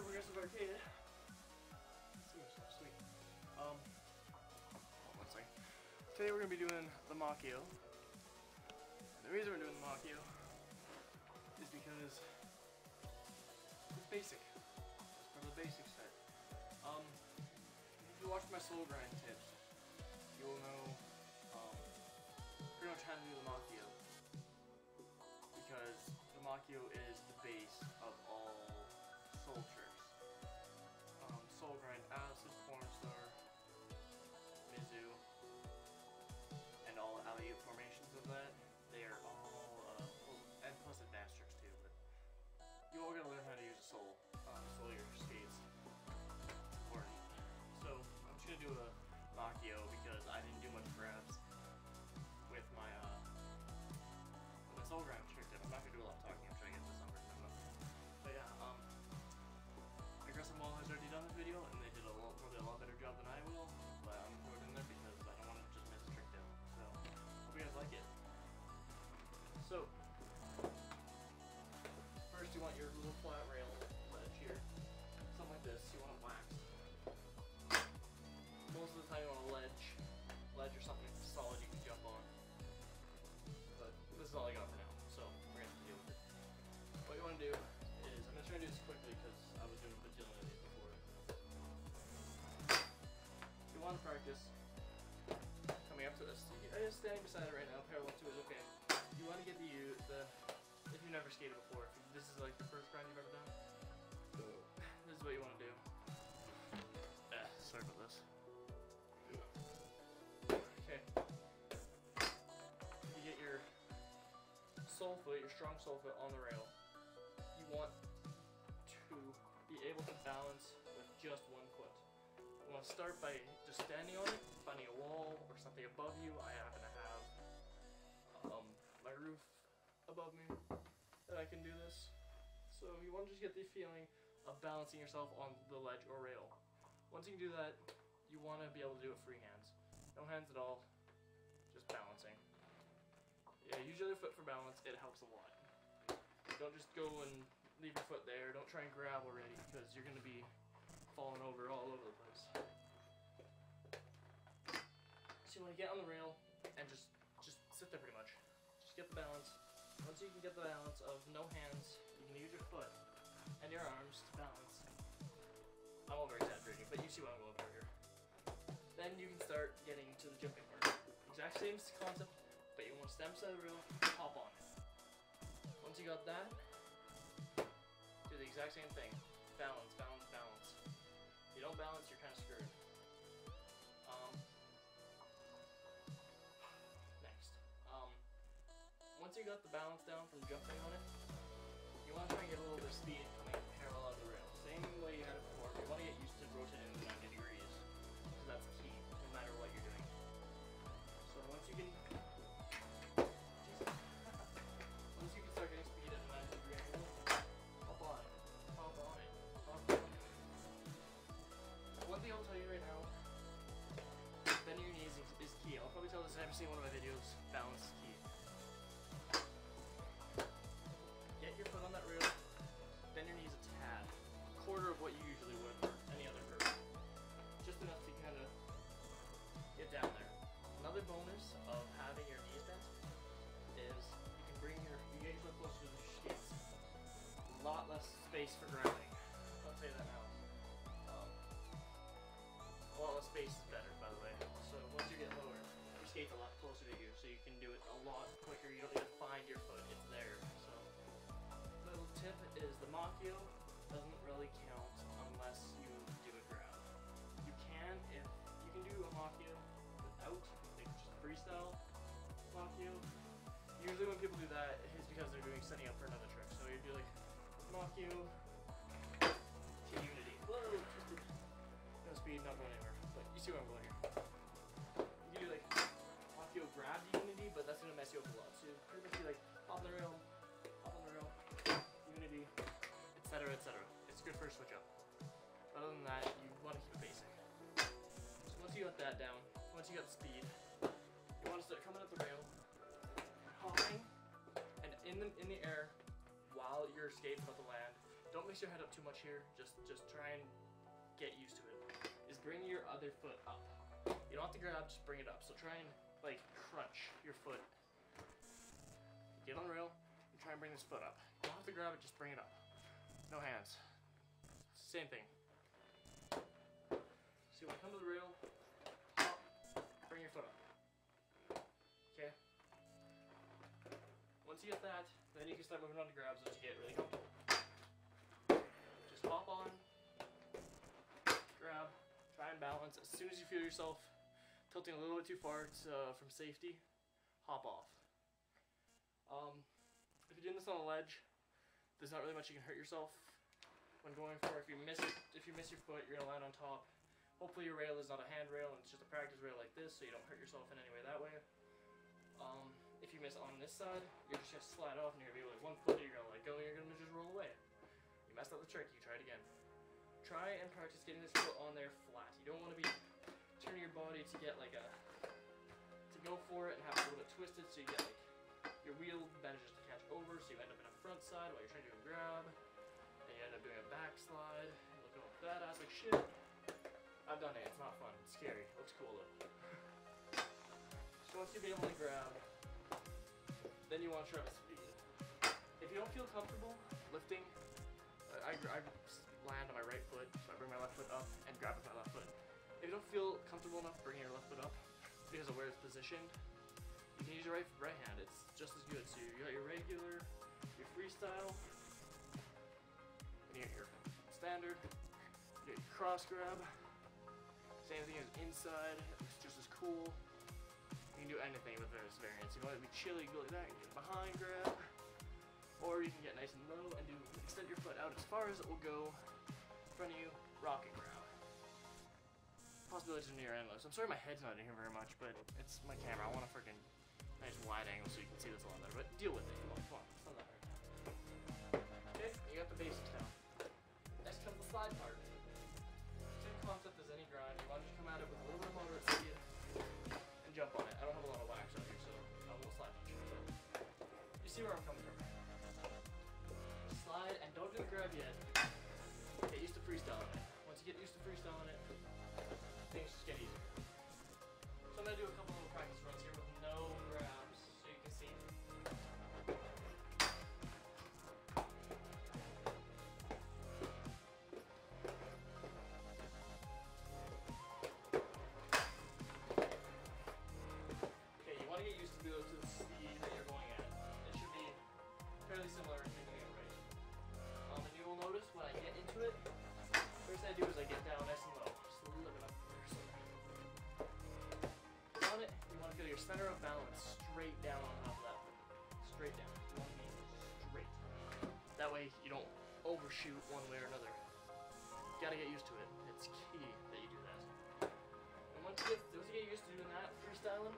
Progressive Arcade. Sweet. Hold on one second. Today we're going to be doing the Makio. And the reason we're doing the Makio is because it's basic. It's part of the basic set. If you watch my soul grind tips, you'll know pretty much how to do the Makio. Because the Makio is the base of all soul tricks. Soul grind, acid, pornstar, Mizu, and all alley-oop formations of that. They are all, and plus advanced tricks too. But you all gotta learn how to use a soul, soul your skates. Important. So I'm just gonna do a Makio because I didn't do much grabs with my soul grind trick tip. I'm not gonna do a lot of talking. I'm trying to get this number. But yeah, Aggressive Mall has already done this video, and they did probably a lot better job than I will, but I'm going to throw it in there because I don't want to just miss a trick down. So, hope you guys like it. So, first you want your little flat rail ledge here. Something like this, you want it waxed. Most of the time you want a ledge or something solid you can jump on. But this is all I got for now, so we're going to have to deal with it. What you want to do is, I'm going to try to do this quickly because I was doing a bajillion of these before. You want to practice coming up to this. Just standing beside it right now, parallel to it, okay. You want to get if you've never skated before, if this is like the first grind you've ever done, this is what you want to do. Sorry about this. Okay. You get your sole foot, your strong sole foot on the rail. You want to be able to balance with just one foot. You want to start by just standing on it, finding a wall or something above you. I happen to have my roof above me that I can do this. So you want to just get the feeling of balancing yourself on the ledge or rail. Once you can do that, you want to be able to do it free hands. No hands at all, just balancing. Yeah, use your other foot for balance, it helps a lot. Don't just go and leave your foot there. Don't try and grab already because you're going to be falling over all over the place. So you want to get on the rail and just sit there pretty much. Just get the balance. Once you can get the balance of no hands, you can use your foot and your arms to balance. I'm over exaggerating, but you see what I'm going for here. Then you can start getting to the jumping part. Exact same concept, but you want to stand beside the rail, hop on it. Once you got that, do the exact same thing. Balance, balance, balance. If you don't balance, you're kind of screwed. Next. Once you got the balance down from jumping on it, you want to try and get a little bit of speed coming parallel to the rail. Same way you had it before. You want to get used to rotating 90 degrees. So that's key, no matter what you're doing. So once you can start getting speed at a 90 degree angle, hop on it, hop on it, hop on it. One thing I'll tell you right now, bending your knees is key. I'll probably tell this in every single one of my videos, balance is key. Get your foot on that rail, bend your knees a tad, a quarter of what you usually would for any other curve. Just enough to kind of get down there. Another bonus of having your knees bent is you get your foot closer to the skates. A lot less space for grounding. I'll say that now. A lot less space is better, by the way. So once you get lower, your skate's a lot closer to you, so you can do it a lot quicker. You don't need to find your foot; it's there. So, little tip is the Makio doesn't really count unless you do a grab. You can do a Makio without, like just freestyle Makio. Usually when people do that, it's because they're setting up for another trick. So you do like Makio to Unity. Whoa, twisted. No speed, not going anywhere. But you see where I'm going here. You can do like Makio grab to Unity, but that's gonna mess you up a lot. So you pretty much do like hop on the rail, Unity, etc., etc. It's good for a switch up. But other than that, you want to keep it basic. So once you got that down, once you got the speed, you want to start coming up the rail, hopping, and in the air while your skate's about to land. don't mix your head up too much here. Just try and get used to it. Is bring your other foot up. You don't have to grab, just bring it up. So try and like crunch your foot. Get on the rail and try and bring this foot up. You don't have to grab it, just bring it up. No hands. Same thing. So when you come to the rail, hop, bring your foot up. Okay? Once you get that, then you can start moving on to grabs as you get really comfortable. Just hop on, grab, try and balance. As soon as you feel yourself tilting a little bit too far from safety, hop off. If you're doing this on a ledge, there's not really much you can hurt yourself when going for. If you miss your foot, you're gonna land on top. Hopefully your rail is not a handrail and it's just a practice rail like this, so you don't hurt yourself in any way that way. If you miss on this side, you're just gonna slide off and you're gonna be like one foot, you're gonna let go and you're gonna just roll away. You messed up the trick, you try it again. Try and practice getting this foot on there flat. You don't want to be turning your body to get like to go for it and have it a little bit twisted, so you get like your wheel manages to catch over, so you end up in a front side while you're trying to do a grab, and you end up doing a backslide, and looking all badass like shit. I've done it, it's not fun, it's scary, it looks cool though. So once you've been able to grab, then you want to try to speed. If you don't feel comfortable lifting, I land on my right foot, so I bring my left foot up and grab with my left foot. If you don't feel comfortable enough bringing your left foot up because of where it's positioned, you can use your right hand. It's just as good. So you got your regular, your freestyle, and you get your standard, you get your cross grab. Same thing as inside, it's just as cool. You can do anything with those variants. If you want it to be chilly, go like that, you can get behind grab. Or you can get nice and low and extend your foot out as far as it will go in front of you, rocket grab. Possibilities are near endless. I'm sorry my head's not in here very much, but it's my camera. I want a freaking nice wide angle so you can see this a lot better, but deal with it. Come on. It's not that hard. Okay, you got the basics down. Next comes the slide part. Same concept as any grind. You want to just come at it with a little bit of moderate speed and jump on it. I don't have a lot of wax out here, so I won't slide much. But you see where I'm coming from. Slide and don't do the grab yet. Get used to freestyling it. Once you get used to freestyling it, things just get easier. So I'm going to do a couple little practice runs here with no grabs so you can see. Okay, you want to get used to the speed that you're going at. It should be fairly similar if you're doing it right. And you will notice when I get into it, first thing I do is I get down nice and low. Just a little bit up there. So on it, you want to feel your center of balance straight down on top of that foot. Straight down. You want to be straight. That way you don't overshoot one way or another. You gotta get used to it. It's key that you do that. And once you get used to doing that, freestyling,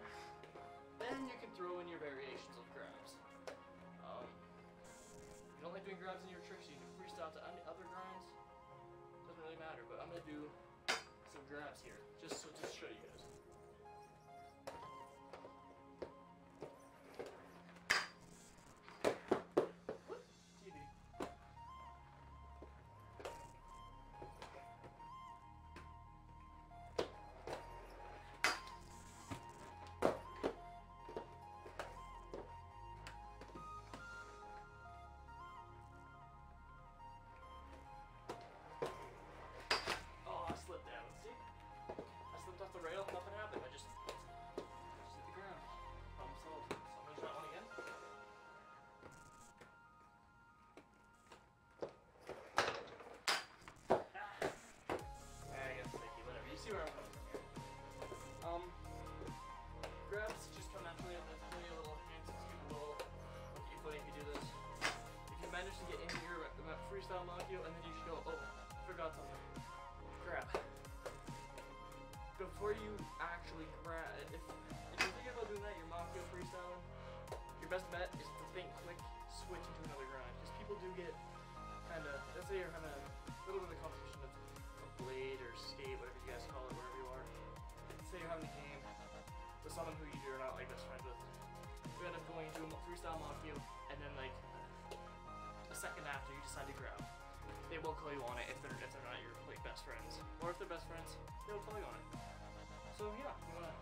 then you can throw in your variations of grabs. If you don't like doing grabs in your tricks, you can freestyle to other grinds. Doesn't really matter, but I'm gonna do some grabs here, just to show you guys. What? TV. Off the rail, nothing happened. I just hit the ground. Problem solved. So I'm gonna try one again. I guess sticky, whatever. You see where I'm coming from here. Grabs just come naturally and then plenty of little hands and scoop a little. Look at your footing if you do this. If you manage to get in here about freestyle Makio and then you just go, oh, forgot something. Grab. Before you actually grab, if you're thinking about doing that, you're Makio freestyling, your best bet is to think quick, switch into another grind. Because people do get kind of, let's say you're having a little bit of competition of blade or skate, whatever you guys call it, wherever you are. Say you're having a game with someone who you're not like best friends with. You end up going to a freestyle Makio, and then like a second after you decide to grab. they will call you on it if they're not your like best friends, or if they're best friends, they'll call you on it. So yeah, you wanna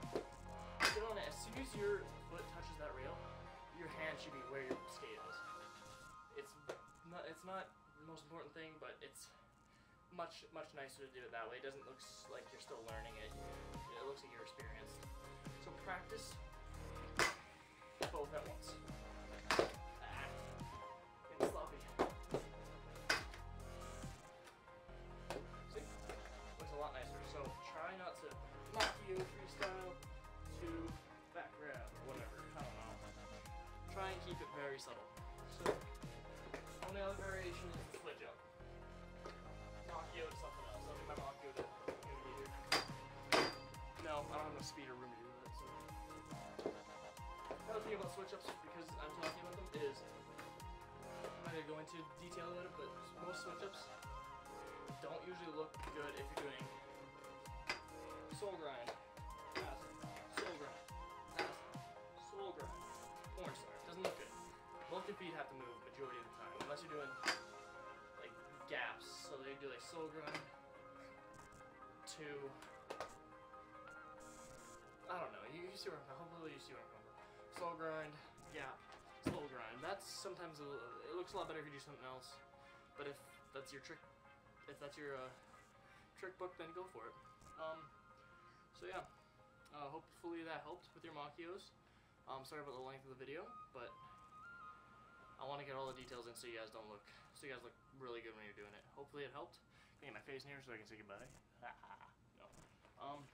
get on it as soon as your foot touches that rail. Your hand should be where your skate is. It's not the most important thing, but it's much nicer to do it that way. It doesn't look like you're still learning it. It looks like you're experienced. So practice both at once. Getting sloppy. See? Looks a lot nicer. So try not to Makio freestyle to back grab or whatever. I don't know. Try and keep it very subtle. So only other variation is the split jump. Makio to something else. I'll do my Makio to here. No, I don't have enough speed or room to do that. So. Another thing about switch ups, because I'm talking about them, is I'm not gonna go into detail about it, but most switch ups don't usually look good if you're doing soul grind, pass, soul grind, pass, soul grind, porn star. It doesn't look good. Both your feet have to move majority of the time, unless you're doing like gaps. So they do like soul grind to, I don't know. You see where I'm from. Hopefully you see where I'm from. Soul grind, gap, soul grind. That's sometimes it looks a lot better if you do something else. But if that's your trick, if that's your trick book, then go for it. So yeah, hopefully that helped with your Makios. Sorry about the length of the video, but I want to get all the details in so you guys look really good when you're doing it. Hopefully it helped. Get my face near so I can say goodbye. No.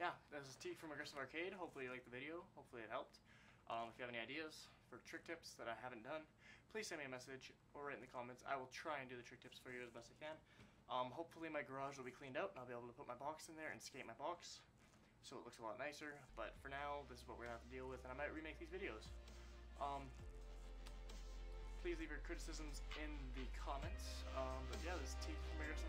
Yeah, this is T from Aggressive Arcade. Hopefully you liked the video. Hopefully it helped. If you have any ideas for trick tips that I haven't done, please send me a message or write in the comments. I will try and do the trick tips for you as best I can. Hopefully my garage will be cleaned out and I'll be able to put my box in there and skate my box so it looks a lot nicer. But for now, this is what we're going to have to deal with, and I might remake these videos. Please leave your criticisms in the comments. But yeah, this is T from Aggressive